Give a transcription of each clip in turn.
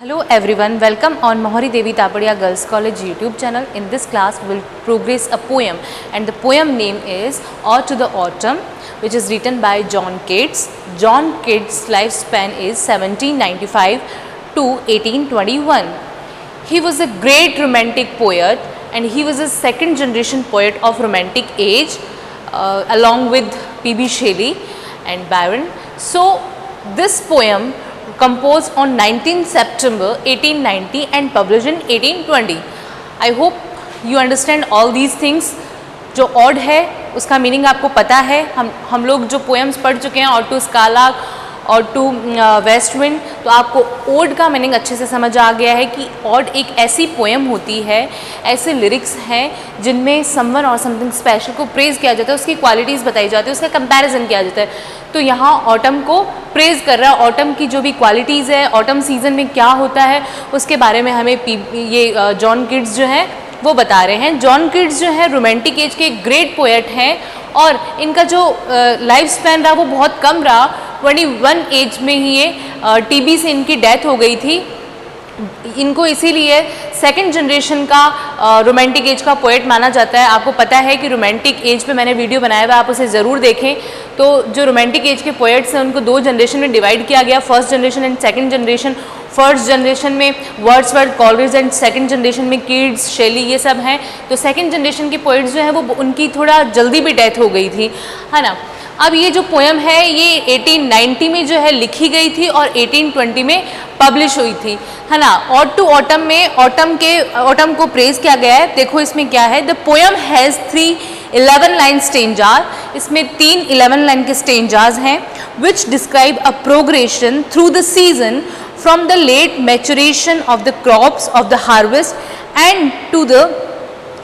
Hello everyone, welcome on Mohari Devi Tapadia Girls College YouTube channel. In this class we will progress a poem and the poem name is Ode to the Autumn, which is written by John Keats. John Keats' lifespan is 1795 to 1821. He was a great romantic poet and he was a second generation poet of romantic age along with P.B. Shelley and Byron. So this poem composed on 19 September 1890 and published in 1820. I hope you understand all these things. जो odd है उसका meaning आपको पता है. हम लोग जो poems पढ़ चुके हैं, ode to skylark, ode to west wind, तो आपको ओड का मीनिंग अच्छे से समझ आ गया है कि ऑड एक ऐसी पोएम होती है, ऐसे लिरिक्स हैं जिनमें समवन और समथिंग स्पेशल को प्रेज़ किया जाता है, उसकी क्वालिटीज़ बताई जाती है, उसका कंपैरिजन किया जाता है. तो यहाँ ऑटम को प्रेज़ कर रहा है, ऑटम की जो भी क्वालिटीज़ है, ऑटम सीज़न में क्या होता है उसके बारे में हमें ये जॉन कीट्स जो हैं वो बता रहे हैं. जॉन कीट्स जो है रोमांटिक एज के ग्रेट पोएट हैं और इनका जो लाइफ स्पैन रहा वो बहुत कम रहा. 21 एज में ही ये टीबी से इनकी डेथ हो गई थी. इनको इसीलिए सेकंड जनरेशन का रोमांटिक एज का पोएट माना जाता है. आपको पता है कि रोमांटिक एज पे मैंने वीडियो बनाया हुआ, आप उसे ज़रूर देखें. तो जो रोमांटिक एज के पोएट्स हैं उनको दो जनरेशन में डिवाइड किया गया, first generation and second generation. First generation में Wordsworth, Coleridge and second generation में कीट्स, शेली, ये सब हैं. तो सेकंड जनरेशन के पोएट्स जो हैं वो उनकी थोड़ा जल्दी भी डेथ हो गई थी, है ना. अब ये जो पोएम है ये 1890 में जो है लिखी गई थी और 1820 में पब्लिश हुई थी, है ना. ऑड टू ऑटम में ऑटम को प्रेज किया गया है. देखो इसमें क्या है. The poem has 11 line stanza. इसमें 3 11 लाइन के स्टेंजार्स हैं which describe a progression through the season from the late maturation of the crops of the harvest and to the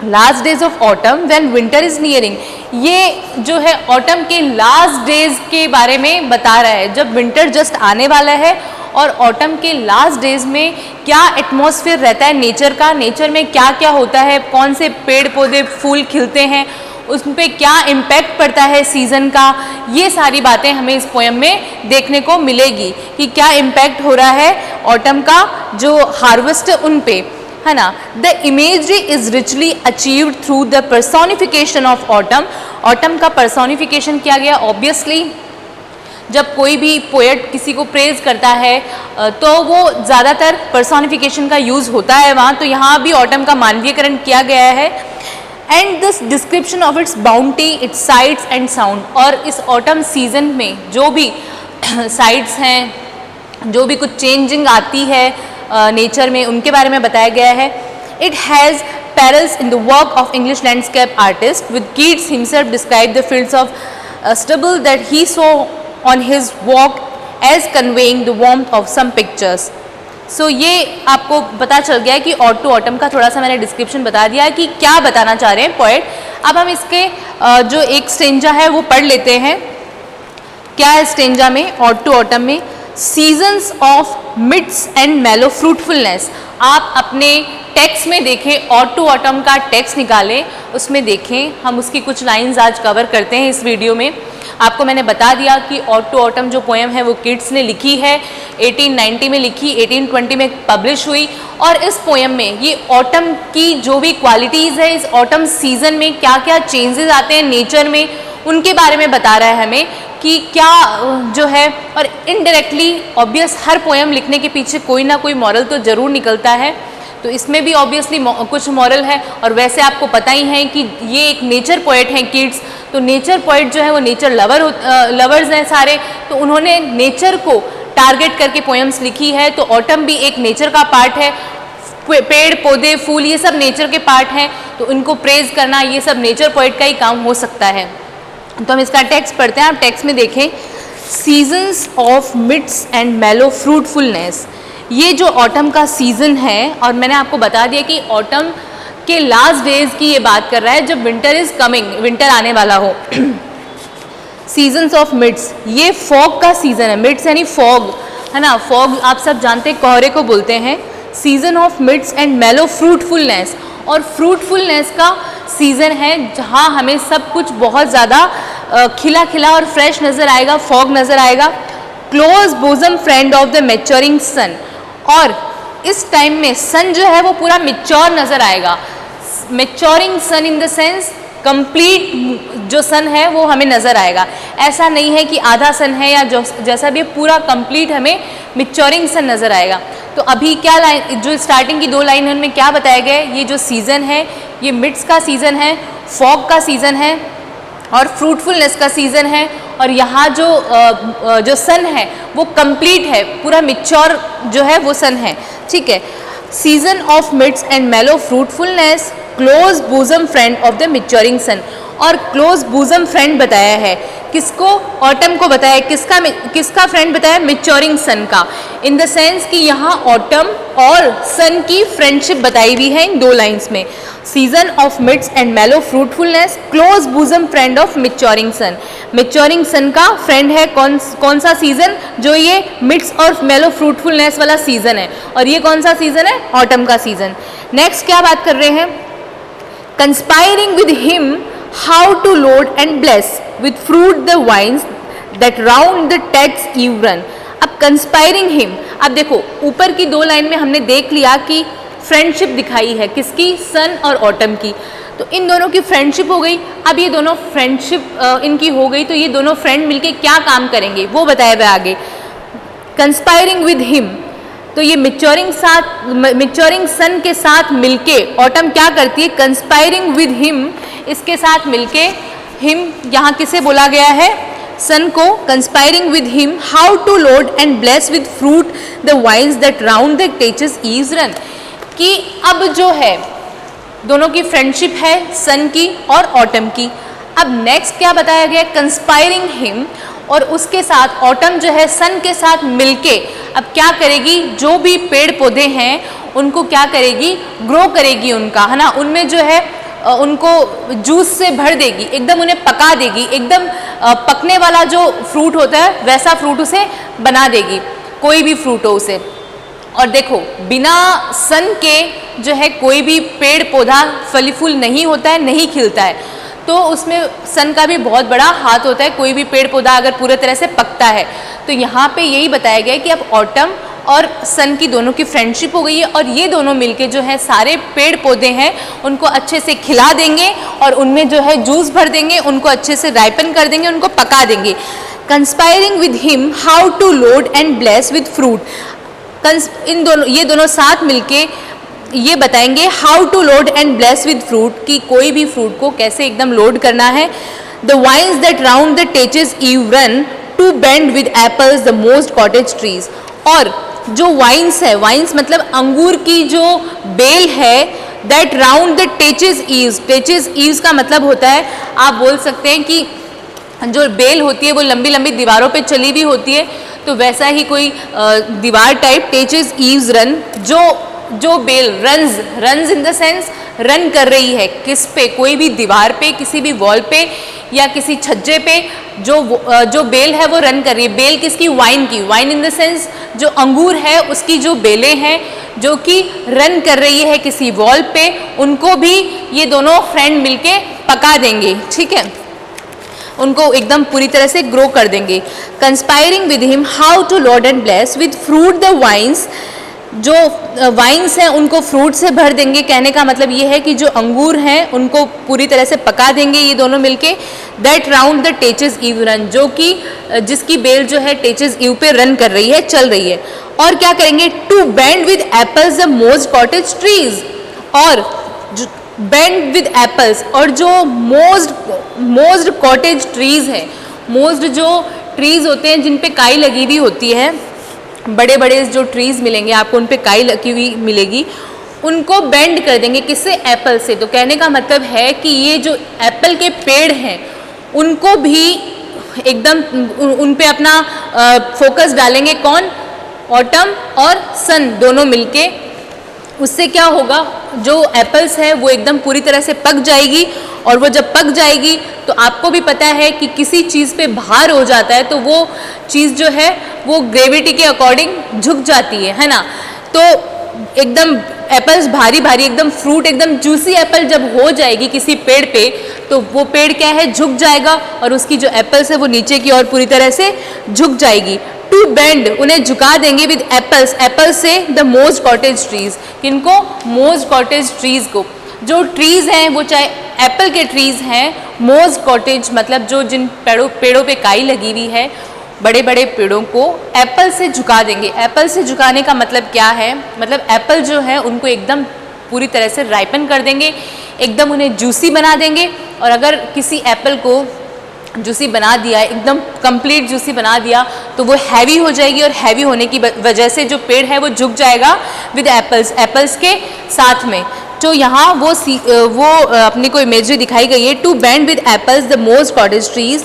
last days of autumn when winter is nearing. ये जो है autumn के last days के बारे में बता रहा है, जब विंटर जस्ट आने वाला है और ऑटम के लास्ट डेज में क्या एटमॉस्फेयर रहता है नेचर का, नेचर में क्या क्या होता है, कौन से पेड़ पौधे फूल खिलते हैं, उस पर क्या इम्पैक्ट पड़ता है सीज़न का. ये सारी बातें हमें इस पोएम में देखने को मिलेगी कि क्या इम्पैक्ट हो रहा है ऑटम का जो हार्वेस्ट उन पे, है ना. The imagery is richly achieved through the personification of autumn. Autumn का पर्सोनिफिकेशन किया गया. ऑब्वियसली जब कोई भी पोएट किसी को प्रेज करता है तो वो ज़्यादातर पर्सोनिफिकेशन का यूज़ होता है वहाँ. तो यहाँ भी ऑटम का मानवीयकरण किया गया है. And this description of its bounty, it's sites and sound. और इस ऑटम सीजन में जो भी साइट्स हैं, जो भी कुछ चेंजिंग आती है नेचर में, उनके बारे में बताया गया है. It has parallels in the work of English landscape artist with Keats himself describe the fields of stubble that he saw on his walk as conveying the warmth of some pictures. So ये आपको पता चल गया है कि odd to autumn का थोड़ा सा मैंने डिस्क्रिप्शन बता दिया है कि क्या बताना चाह रहे हैं पोएट. अब हम इसके जो एक स्टेंजा है वो पढ़ लेते हैं. क्या है स्टेंजा में ऑड टू ऑटम में. Seasons of mists and mellow fruitfulness. आप अपने टेक्स्ट में देखें, ऑड टू ऑटम का टेक्स्ट निकालें, उसमें देखें. हम उसकी कुछ लाइंस आज कवर करते हैं इस वीडियो में. आपको मैंने बता दिया कि ऑड टू ऑटम जो पोएम है वो कीट्स ने लिखी है, 1890 में लिखी, 1820 में पब्लिश हुई. और इस पोएम में ये ऑटम की जो भी क्वालिटीज़ है, इस ऑटम सीजन में क्या क्या चेंजेस आते हैं नेचर में, उनके बारे में बता रहा है हमें कि क्या जो है. और इनडायरेक्टली ऑब्वियस हर पोएम लिखने के पीछे कोई ना कोई मॉरल तो ज़रूर निकलता है. तो इसमें भी ऑब्वियसली कुछ मॉरल है. और वैसे आपको पता ही है कि ये एक नेचर पोएट हैं कीट्स. तो नेचर पोएट जो है वो नेचर लवर्स हैं सारे. तो उन्होंने नेचर को टारगेट करके पोएम्स लिखी है. तो ऑटम भी एक नेचर का पार्ट है. पेड़ पौधे फूल ये सब नेचर के पार्ट हैं. तो इनको प्रेज करना ये सब नेचर पोएट का ही काम हो सकता है. तो हम इसका टेक्स्ट पढ़ते हैं. आप टेक्स्ट में देखें. Seasons of mists and mellow fruitfulness. ये जो ऑटम का सीज़न है, और मैंने आपको बता दिया कि ऑटम के लास्ट डेज की ये बात कर रहा है जब विंटर इज़ कमिंग, विंटर आने वाला हो. सीजन्स ऑफ मिड्स, ये फॉग का सीज़न है. मिड्स यानी फॉग, है ना. फॉग आप सब जानते हैं कोहरे को बोलते हैं. Season of mists and mellow fruitfulness. और फ्रूटफुलनेस का सीज़न है जहाँ हमें सब कुछ बहुत ज़्यादा खिला खिला और फ्रेश नज़र आएगा, फॉग नज़र आएगा. Close bosom friend of the maturing sun. और इस टाइम में सन जो है वो पूरा मेच्योर नज़र आएगा। Maturing sun in the sense complete जो सन है वो हमें नज़र आएगा। ऐसा नहीं है कि आधा सन है या जैसा भी पूरा कंप्लीट हमें मेच्योरिंग सन नज़र आएगा। तो अभी क्या लाइन, जो स्टार्टिंग की 2 लाइन है उनमें क्या बताया गया है, ये जो सीज़न है ये मिड्स का सीज़न है, फॉग का सीज़न है और फ्रूटफुलनेस का सीज़न है। और यहाँ जो सन है वो कंप्लीट है, पूरा मेच्योर जो है वो सन है, ठीक है। Season of mists and mellow fruitfulness, close bosom friend of the maturing sun. और क्लोज बूजम फ्रेंड बताया है किसको, ऑटम को बताया है। किसका फ्रेंड बताया, मेच्योरिंग सन का। इन द सेंस कि यहाँ ऑटम और सन की फ्रेंडशिप बताई हुई है इन 2 लाइन्स में। Season of mists and mellow fruitfulness, close bosom friend of maturing sun. Maturing sun का फ्रेंड है कौन सा सीजन, जो ये मिड्स और मेलो फ्रूटफुलनेस वाला सीजन है। और ये कौन सा सीजन है, ऑटम का सीजन। नेक्स्ट क्या बात कर रहे हैं, conspiring with him how to load and bless with fruit the vines that round the thatch eaves. अब कंस्पायरिंग हिम, अब देखो ऊपर की 2 लाइन में हमने देख लिया कि फ्रेंडशिप दिखाई है किसकी, सन और ऑटम की। तो इन दोनों की फ्रेंडशिप हो गई। अब ये दोनों फ्रेंडशिप इनकी हो गई तो ये दोनों फ्रेंड मिलके क्या काम करेंगे वो बताया हुआ आगे। कंस्पायरिंग विद हिम, तो ये मेच्योरिंग सन के साथ मिलके ऑटम क्या करती है, कंस्पायरिंग विद हिम, इसके साथ मिलके, हिम यहाँ किसे बोला गया है, सन को। Conspiring with him how to load and bless with fruit the vines that round the thatch eaves run. कि अब जो है दोनों की फ्रेंडशिप है सन की और ऑटम की। अब नेक्स्ट क्या बताया गया, कंस्पायरिंग हिम, और उसके साथ ऑटम जो है सन के साथ मिलके अब क्या करेगी, जो भी पेड़ पौधे हैं उनको क्या करेगी, ग्रो करेगी उनका, है ना, उनमें जो है उनको जूस से भर देगी, एकदम उन्हें पका देगी, एकदम पकने वाला जो फ्रूट होता है वैसा फ्रूट उसे बना देगी, कोई भी फ्रूट हो उसे। और देखो बिना सन के जो है कोई भी पेड़ पौधा फली फूल नहीं होता है, नहीं खिलता है। तो उसमें सन का भी बहुत बड़ा हाथ होता है, कोई भी पेड़ पौधा अगर पूरे तरह से पकता है। तो यहाँ पे यही बताया गया है कि अब ऑटम और सन की दोनों की फ्रेंडशिप हो गई है और ये दोनों मिलके जो है सारे पेड़ पौधे हैं उनको अच्छे से खिला देंगे और उनमें जो है जूस भर देंगे, उनको अच्छे से राइपन कर देंगे, उनको पका देंगे। Conspiring with him how to load and bless with fruit, ये दोनों साथ मिलके ये बताएंगे how to load and bless with fruit, कि कोई भी फ्रूट को कैसे एकदम लोड करना है। The vines that round the thatch eave run to bend with apples the most cottage trees. और जो वाइन्स है, वाइन्स मतलब अंगूर की जो बेल है, that round the thatch eaves, thatch eaves का मतलब होता है, आप बोल सकते हैं कि जो बेल होती है वो लंबी लंबी दीवारों पे चली हुई होती है, तो वैसा ही कोई दीवार टाइप टेचेस ईव्स रन, जो बेल runs in the sense run कर रही है किस पे, कोई भी दीवार पे, किसी भी वॉल पे या किसी छज्जे पे, जो बेल है वो रन कर रही है। बेल किसकी, वाइन की, वाइन इन द सेंस जो अंगूर है उसकी जो बेलें हैं जो कि रन कर रही है किसी वॉल पे, उनको भी ये दोनों फ्रेंड मिलके पका देंगे, ठीक है, उनको एकदम पूरी तरह से ग्रो कर देंगे। Conspiring with him how to load and bless with fruit the vines, जो वाइन्स हैं उनको फ्रूट से भर देंगे। कहने का मतलब ये है कि जो अंगूर हैं उनको पूरी तरह से पका देंगे ये दोनों मिलके। That round the thatch eave run, जो कि जिसकी बेल जो है टेचेस ईव पे रन कर रही है, चल रही है। और क्या करेंगे, to bend with apples the most cottage trees, और बेंड विद एप्पल्स, और जो मोस्ट कॉटेज ट्रीज है, मोस्ट जो ट्रीज होते हैं जिन पे काई लगी हुई होती है, बड़े बड़े जो ट्रीज मिलेंगे आपको उन पे काई लगी हुई मिलेगी, उनको बेंड कर देंगे, किससे, एप्पल से। तो कहने का मतलब है कि ये जो एप्पल के पेड़ हैं उनको भी एकदम उन पे अपना फोकस डालेंगे, कौन, ऑटम और सन दोनों मिलके। उससे क्या होगा, जो एप्पल्स है वो एकदम पूरी तरह से पक जाएगी, और वो जब पक जाएगी तो आपको भी पता है कि किसी चीज़ पे भार हो जाता है तो वो चीज़ जो है वो ग्रेविटी के अकॉर्डिंग झुक जाती है ना। तो एकदम एप्पल्स भारी भारी, एकदम फ्रूट, एकदम जूसी एप्पल जब हो जाएगी किसी पेड़ पे, तो वो पेड़ क्या है, झुक जाएगा और उसकी जो एप्पल्स है वो नीचे की ओर पूरी तरह से झुक जाएगी। टू बेंड, उन्हें झुका देंगे विद एप्पल्स, एप्पल्स से द मोस्ट कॉटेज ट्रीज, किनको, मोस्ट कॉटेज ट्रीज को, जो ट्रीज हैं वो चाहे एप्पल के ट्रीज हैं, मोस्ट कॉटेज मतलब जो जिन पेड़ों पे काई लगी हुई है, बड़े बड़े पेड़ों को एप्पल से झुका देंगे। एप्पल से झुकाने का मतलब क्या है, मतलब एप्पल जो है उनको एकदम पूरी तरह से राइपन कर देंगे, एकदम उन्हें जूसी बना देंगे। और अगर किसी एप्पल को जूसी बना दिया, एकदम कंप्लीट जूसी बना दिया, तो वो हैवी हो जाएगी, और हैवी होने की वजह से जो पेड़ है वो झुक जाएगा विद एप्पल्स, एप्पल्स के साथ में। तो यहाँ वो अपनी को इमेजरी दिखाई गई है, to bend with apples the most cottage trees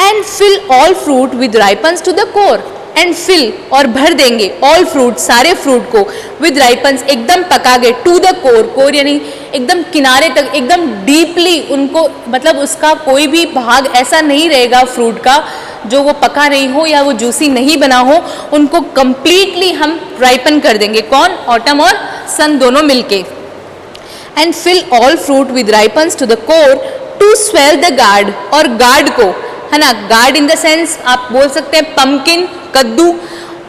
and fill all fruit with ripeness to the core, and fill और भर देंगे ऑल फ्रूट, सारे फ्रूट को विद राइपन्स एकदम पका गए, टू द कोर, कोर यानी एकदम किनारे तक, एकदम डीपली उनको, मतलब उसका कोई भी भाग ऐसा नहीं रहेगा फ्रूट का जो वो पका नहीं हो या वो जूसी नहीं बना हो, उनको कंप्लीटली हम राइपन कर देंगे। कौन, ऑटम और सन दोनों मिलके। And fill all fruit with ripeness to the core to swell the gourd, और गार्ड को, है ना, गार्ड इन द सेंस आप बोल सकते हैं पम्पकिन, कद्दू,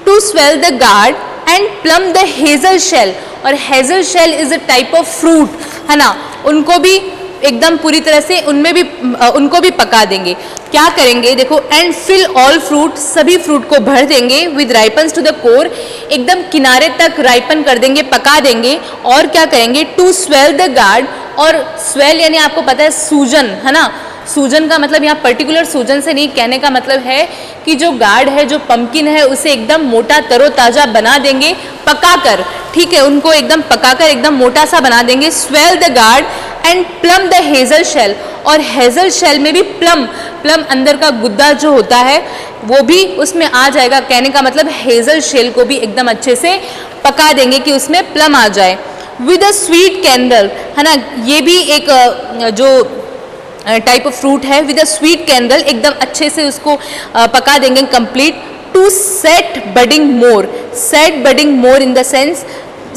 to swell the gourd and plump the hazel shell, और hazel shell is a type of fruit, है ना, उनको भी एकदम पूरी तरह से उनको भी पका देंगे। क्या करेंगे देखो, एंड फिल ऑल फ्रूट, सभी फ्रूट को भर देंगे with ripeness to the core, एकदम किनारे तक राइपन कर देंगे, पका देंगे। और क्या करेंगे, टू स्वेल द गार्ड, और स्वेल यानी आपको पता है सूजन, है ना, सूजन का मतलब यहाँ पर्टिकुलर सूजन से नहीं, कहने का मतलब है कि जो गार्ड है, जो पम्पकिन है, उसे एकदम मोटा तरोताज़ा बना देंगे पकाकर, ठीक है, उनको एकदम पकाकर एकदम मोटा सा बना देंगे। Swell the gourd and plump the hazel shell, और हेजल शेल में भी प्लम, प्लम अंदर का गुद्दा जो होता है वो भी उसमें आ जाएगा, कहने का मतलब हेजल शेल को भी एकदम अच्छे से पका देंगे कि उसमें प्लम आ जाए। विद अ स्वीट कैंडल, है ना, ये भी एक जो टाइप ऑफ फ्रूट है, विद अ स्वीट कैंडल, एकदम अच्छे से उसको पका देंगे complete. To set budding more, set budding more in the sense,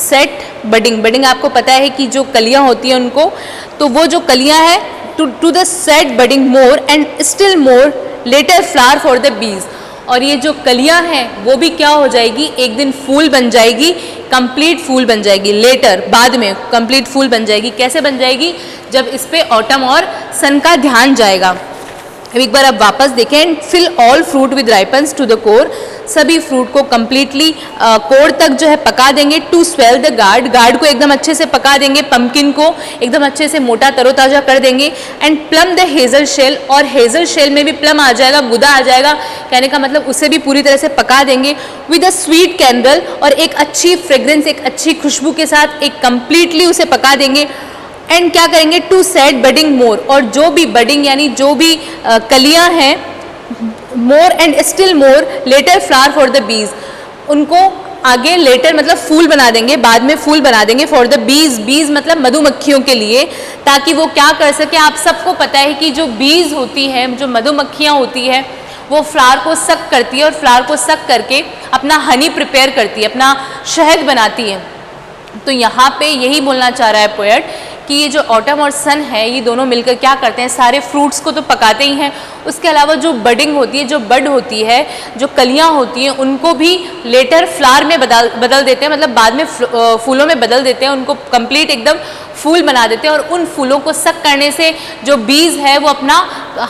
set budding, budding आपको पता है कि जो कलियां होती हैं उनको, तो वो जो कलियां हैं, to the set budding more and still more later flower for the bees, और ये जो कलियां हैं वो भी क्या हो जाएगी, एक दिन फूल बन जाएगी, कंप्लीट फूल बन जाएगी, लेटर बाद में कंप्लीट फूल बन जाएगी। कैसे बन जाएगी, जब इस पे ऑटम और सन का ध्यान जाएगा। एक बार अब वापस देखें, and fill all fruit with ripeness to the core, सभी फ्रूट को कम्प्लीटली कोर तक जो है पका देंगे। To swell the gourd, gourd को एकदम अच्छे से पका देंगे, पम्पकिन को एकदम अच्छे से मोटा तरोताज़ा कर देंगे। And plump the hazel shell, और हेजल शेल में भी प्लम आ जाएगा, गुदा आ जाएगा, कहने का मतलब उसे भी पूरी तरह से पका देंगे। विद अ स्वीट कैंडल, और एक अच्छी फ्रेग्रेंस, एक अच्छी खुशबू के साथ एक कम्प्लीटली उसे पका देंगे। एंड क्या करेंगे, टू सेट बडिंग मोर, और जो भी बडिंग यानी जो भी कलियां हैं, more and still more later flower for the bees, उनको आगे लेटर मतलब फूल बना देंगे, बाद में फूल बना देंगे फॉर द बीज, बीज मतलब मधुमक्खियों के लिए, ताकि वो क्या कर सके। आप सबको पता है कि जो बीज होती है, जो मधुमक्खियाँ होती है, वो फ्लावर को सक करती है, और फ्लावर को सक करके अपना हनी प्रिपेयर करती है, अपना शहद बनाती है। तो यहाँ पे यही बोलना चाह रहा है पोएट कि ये जो ऑटम और सन है, ये दोनों मिलकर क्या करते हैं, सारे फ्रूट्स को तो पकाते ही हैं, उसके अलावा जो बडिंग होती है, जो बड होती है, जो कलियां होती हैं, उनको भी लेटर फ्लावर में बदल देते हैं, मतलब बाद में फूलों में बदल देते हैं, उनको कंप्लीट एकदम फूल बना देते हैं। और उन फूलों को सक करने से जो बीज है वो अपना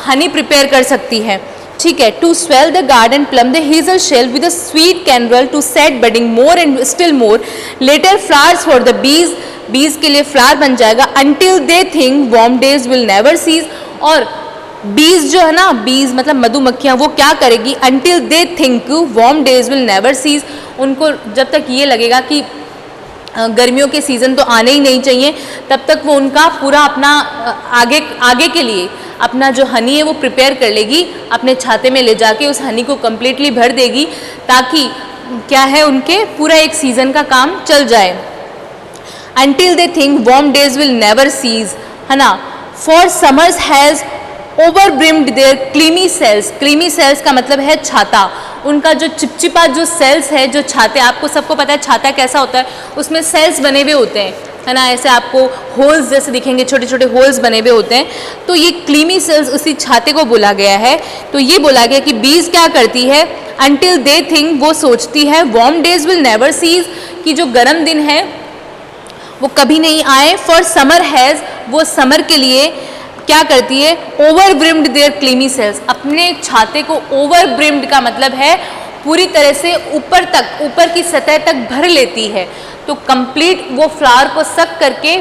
हनी प्रिपेयर कर सकती है, ठीक है। To swell the garden plump the hazel shell with a sweet kernel to set budding more and still more later flowers for the bees, bees के लिए फ्लावर बन जाएगा। Until they think warm days will never cease, और bees जो है ना, बीज मतलब मधुमक्खियाँ, वो क्या करेगी, until they think warm days will never cease, उनको जब तक ये लगेगा कि गर्मियों के सीज़न तो आने ही नहीं चाहिए, तब तक वो उनका पूरा अपना आगे के लिए अपना जो हनी है वो प्रिपेयर कर लेगी, अपने छाते में ले जाके उस हनी को कम्प्लीटली भर देगी, ताकि क्या है, उनके पूरा एक सीज़न का काम चल जाए। Until they think warm days will never cease, है ना। For summers has overbrimmed their creamy cells, creamy cells का मतलब है छाता, उनका जो चिपचिपा जो सेल्स है, जो छाते, आपको सबको पता है छाता कैसा होता है, उसमें सेल्स बने हुए होते हैं, है ना, ऐसे आपको होल्स जैसे दिखेंगे, छोटे छोटे होल्स बने हुए होते हैं, तो ये क्लीमी सेल्स उसी छाते को बोला गया है। तो ये बोला गया कि बीज क्या करती है, अनटिल दे थिंक, वो सोचती है, warm days will never cease, कि जो गर्म दिन है वो कभी नहीं आए, फॉर समर हैज़, वो समर के लिए क्या करती है, over brimmed their clammy cells, अपने छाते को ओवर ब्रिम्ड का मतलब है पूरी तरह से ऊपर तक, ऊपर की सतह तक भर लेती है। तो कंप्लीट वो फ्लावर को सक करके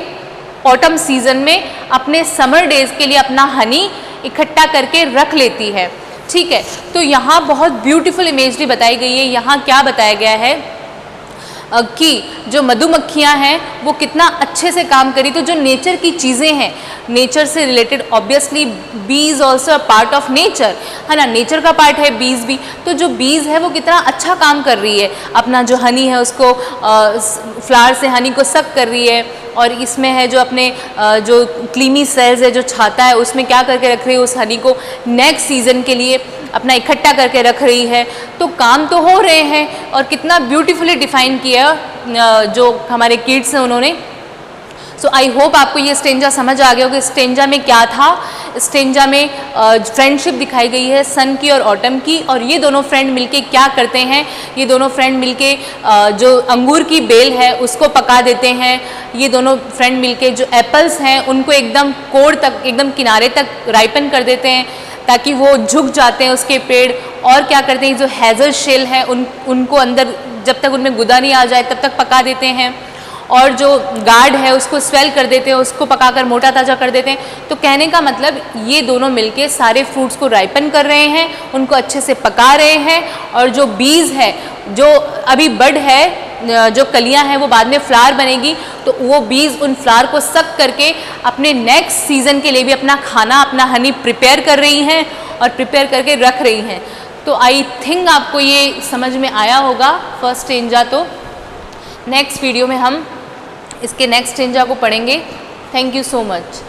ऑटम सीजन में अपने समर डेज के लिए अपना हनी इकट्ठा करके रख लेती है। ठीक है, तो यहाँ बहुत ब्यूटीफुल इमेजरी बताई गई है। यहाँ क्या बताया गया है कि जो मधुमक्खियाँ हैं वो कितना अच्छे से काम करी। तो जो नेचर की चीज़ें हैं, नेचर से रिलेटेड, ऑब्वियसली बीज also a part of nature, है ना, नेचर का पार्ट है बीज भी। तो जो बीज है वो कितना अच्छा काम कर रही है, अपना जो हनी है उसको फ्लावर से हनी को सक कर रही है, और इसमें है जो अपने जो क्लीमी सेल्स है, जो छाता है, उसमें क्या करके रख रही है, उस हनी को नेक्स्ट सीजन के लिए अपना इकट्ठा करके रख रही है। तो काम तो हो रहे हैं, और कितना ब्यूटीफुली डिफाइन किया जो हमारे किड्स हैं उन्होंने। सो आई होप आपको ये स्टेंजा समझ आ गया होगा। स्टेंजा में क्या था, स्टेंजा में फ्रेंडशिप दिखाई गई है सन की और ऑटम की, और ये दोनों फ्रेंड मिलके क्या करते हैं, ये दोनों फ्रेंड मिलके जो अंगूर की बेल है उसको पका देते हैं। ये दोनों फ्रेंड मिलके जो एप्पल्स हैं उनको एकदम कोड़ तक, एकदम किनारे तक राइपन कर देते हैं ताकि वो झुक जाते हैं उसके पेड़। और क्या करते हैं, जो हैज़ल शेल है उनको अंदर जब तक उनमें गुदा नहीं आ जाए तब तक पका देते हैं, और जो गार्ड है उसको स्वेल कर देते हैं, उसको पकाकर मोटा ताज़ा कर देते हैं। तो कहने का मतलब ये दोनों मिलके सारे फ्रूट्स को राइपन कर रहे हैं, उनको अच्छे से पका रहे हैं, और जो बीज है, जो अभी बड है, जो कलियां हैं वो बाद में फ्लावर बनेगी, तो वो बीज उन फ्लावर को सक करके अपने नेक्स्ट सीजन के लिए भी अपना खाना, अपना हनी प्रिपेयर कर रही हैं और प्रिपेयर करके रख रही हैं। तो आई थिंक आपको ये समझ में आया होगा फर्स्ट स्टेंजा। तो नेक्स्ट वीडियो में हम इसके नेक्स्ट स्टेंजा को पढ़ेंगे। Thank you so much.